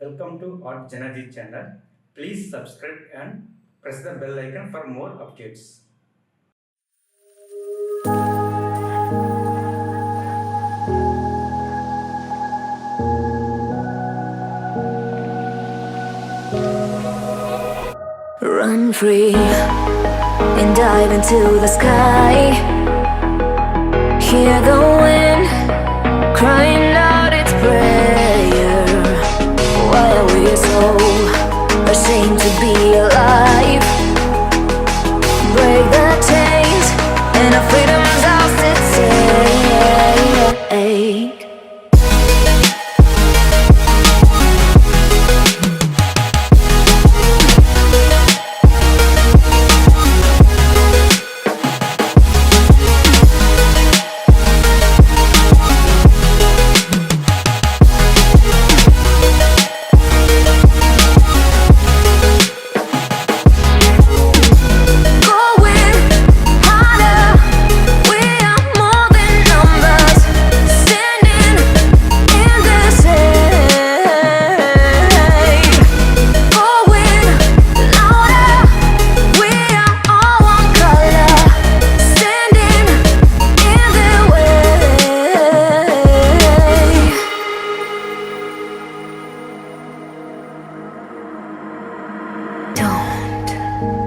Welcome to JanaG channel. Please subscribe and press the bell icon for more updates. Run free and dive into the sky. Hear the wind crying out its prayer. Why are we so ashamed to be alive? Break the chains and our freedom's ours to take.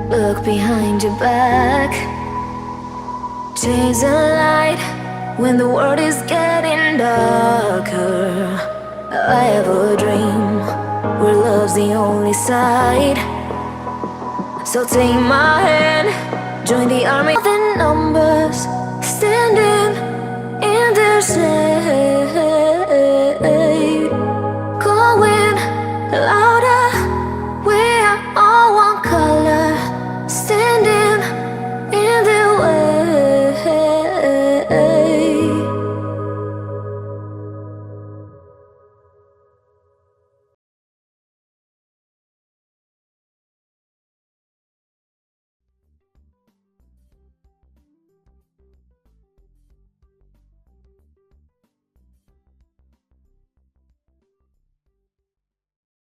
Look behind your back. Chase a light when the world is getting darker. I have a dream where love's the only side. So take my hand, join the army of the numbers.